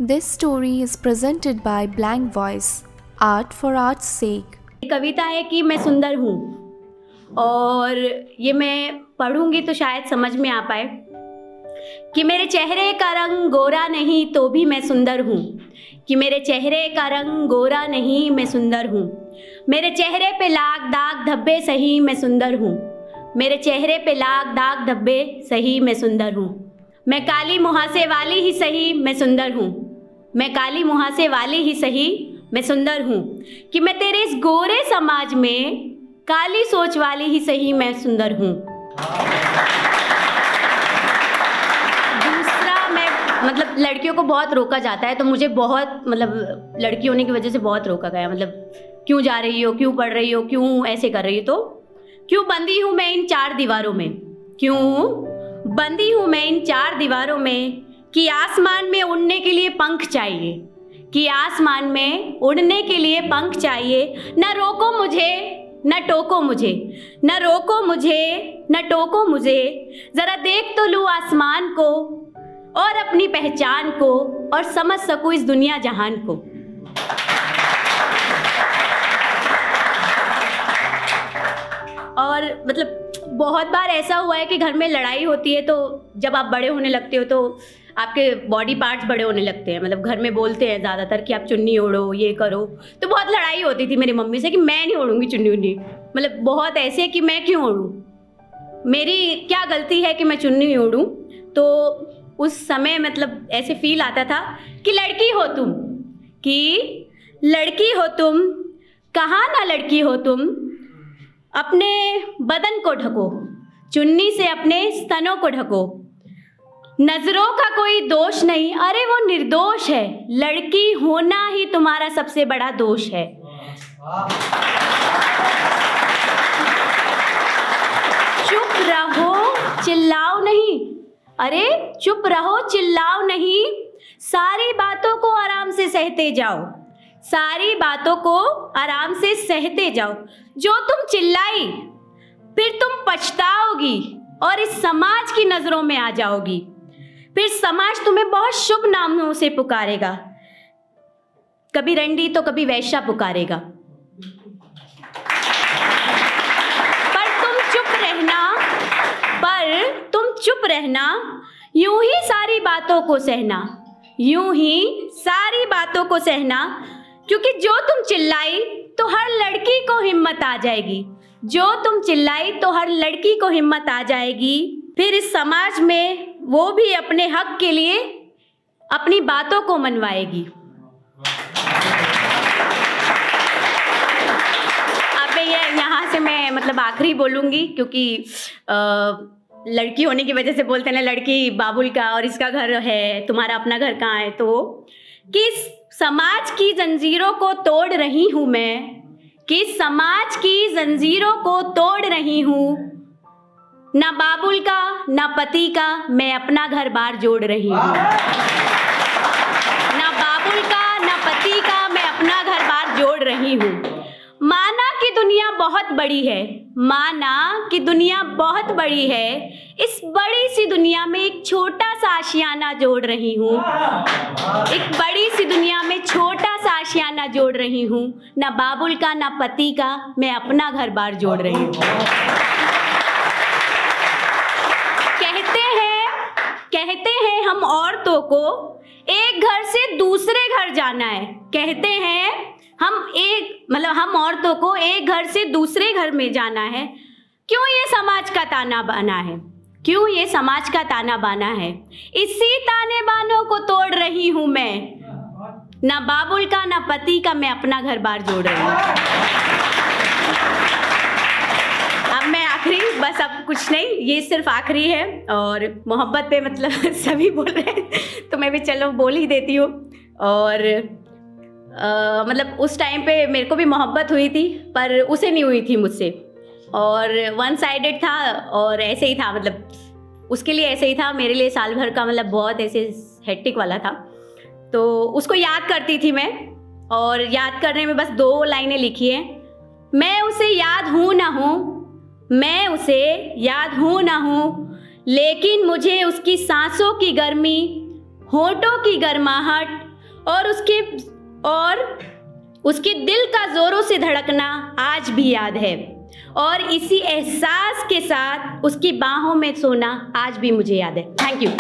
This story is presented by Blank Voice, Art for Art's sake. कविता है कि मैं सुंदर हूँ और ये मैं पढ़ूंगी तो शायद समझ में आ पाए कि मेरे चेहरे का रंग गोरा नहीं तो भी मैं सुंदर हूँ, कि मेरे चेहरे का रंग गोरा नहीं मैं सुंदर हूँ, मेरे चेहरे पे लाख दाग धब्बे सही मैं सुंदर हूँ, मेरे चेहरे पे लाख दाग धब्बे सही मैं सुंदर हूँ, मैं काली मुहासे वाली ही सही मैं सुंदर हूँ, मैं काली मुहासे वाली ही सही मैं सुंदर हूँ, कि मैं तेरे इस गोरे समाज में काली सोच वाली ही सही मैं सुंदर हूँ। दूसरा, मैं मतलब लड़कियों को बहुत रोका जाता है, तो मुझे बहुत मतलब लड़की होने की वजह से बहुत रोका गया, मतलब क्यों जा रही हो, क्यों पढ़ रही हो, क्यों ऐसे कर रही हो, तो क्यों बंदी हूँ मैं इन चार दीवारों में, क्यों बंदी हूँ मैं इन चार दीवारों में, कि आसमान में उड़ने के लिए पंख चाहिए, कि आसमान में उड़ने के लिए पंख चाहिए, न रोको मुझे न टोको मुझे, न रोको मुझे न टोको मुझे, ज़रा देख तो लूँ आसमान को और अपनी पहचान को और समझ सकूँ इस दुनिया जहान को। और मतलब बहुत बार ऐसा हुआ है कि घर में लड़ाई होती है, तो जब आप बड़े होने लगते हो तो आपके बॉडी पार्ट्स बड़े होने लगते हैं, मतलब घर में बोलते हैं ज़्यादातर कि आप चुन्नी ओढ़ो, ये करो, तो बहुत लड़ाई होती थी मेरी मम्मी से कि मैं नहीं ओढ़ूंगी चुन्नी उन्नी, मतलब बहुत ऐसे कि मैं क्यों ओढ़ूँ, मेरी क्या गलती है कि मैं चुन्नी ओढ़ूँ। तो उस समय मतलब ऐसे फील आता था कि लड़की हो तुम, कि लड़की हो तुम, कहाँ ना लड़की हो तुम, अपने बदन को ढको, चुन्नी से अपने स्तनों को ढको, नजरों का कोई दोष नहीं, अरे वो निर्दोष है, लड़की होना ही तुम्हारा सबसे बड़ा दोष है। चुप रहो चिल्लाओ नहीं, अरे चुप रहो चिल्लाओ नहीं, सारी बातों को आराम से सहते जाओ, सारी बातों को आराम से सहते जाओ, जो तुम चिल्लाई फिर तुम पछताओगी और इस समाज की नजरों में आ जाओगी, फिर समाज तुम्हें बहुत शुभ नामों से पुकारेगा, कभी रंडी तो कभी वैश्या पुकारेगा, पर तुम चुप रहना, यूं ही सारी बातों को सहना, यूं ही सारी बातों को सहना, क्योंकि जो तुम चिल्लाई तो हर लड़की को हिम्मत आ जाएगी, जो तुम चिल्लाई तो हर लड़की को हिम्मत आ जाएगी, फिर इस समाज में वो भी अपने हक के लिए अपनी बातों को मनवाएगी। अब यहाँ से मैं मतलब आखिरी बोलूँगी, क्योंकि लड़की होने की वजह से बोलते हैं ना, लड़की बाबुल का और इसका घर है, तुम्हारा अपना घर कहाँ है, तो किस समाज की जंजीरों को तोड़ रही हूँ मैं, किस समाज की जंजीरों को तोड़ रही हूँ, ना बाबुल का ना पति का मैं अपना घर बार जोड़ रही हूँ, ना बाबुल का ना पति का मैं अपना घर बार जोड़ रही हूँ। माना कि दुनिया बहुत बड़ी है, माना कि दुनिया बहुत बड़ी है, इस बड़ी सी दुनिया में एक छोटा सा आशियाना जोड़ रही हूँ, एक बड़ी सी दुनिया में छोटा सा आशियाना जोड़ रही हूँ, ना बाबुल का ना पति का मैं अपना घर बार जोड़ रही हूँ। कहते हैं हम औरतों को एक घर से दूसरे घर जाना है, कहते हैं हम औरतों को एक घर से दूसरे घर में जाना है, क्यों ये समाज का ताना बाना है, क्यों ये समाज का ताना बाना है, इसी ताने बानों को तोड़ रही हूँ मैं, ना बाबुल का ना पति का मैं अपना घर बार जोड़ रही हूँ। अब मैं आखिरी, बस अब कुछ नहीं, ये सिर्फ आखिरी है, और मोहब्बत पे मतलब सभी बोल रहे हैं तो मैं भी चलो बोल ही देती हूँ। और मतलब उस टाइम पे मेरे को भी मोहब्बत हुई थी, पर उसे नहीं हुई थी मुझसे, और वन साइडेड था, और ऐसे ही था, मतलब उसके लिए ऐसे ही था, मेरे लिए साल भर का मतलब बहुत ऐसे हेक्टिक वाला था। तो उसको याद करती थी मैं, और याद करने में बस 2 लाइनें लिखी हैं, मैं उसे याद हूँ ना हूँ, मैं उसे याद हूँ ना हूँ, लेकिन मुझे उसकी सांसों की गर्मी, होठों की गर्माहट और उसके दिल का जोरों से धड़कना आज भी याद है, और इसी एहसास के साथ उसकी बाहों में सोना आज भी मुझे याद है। Thank you.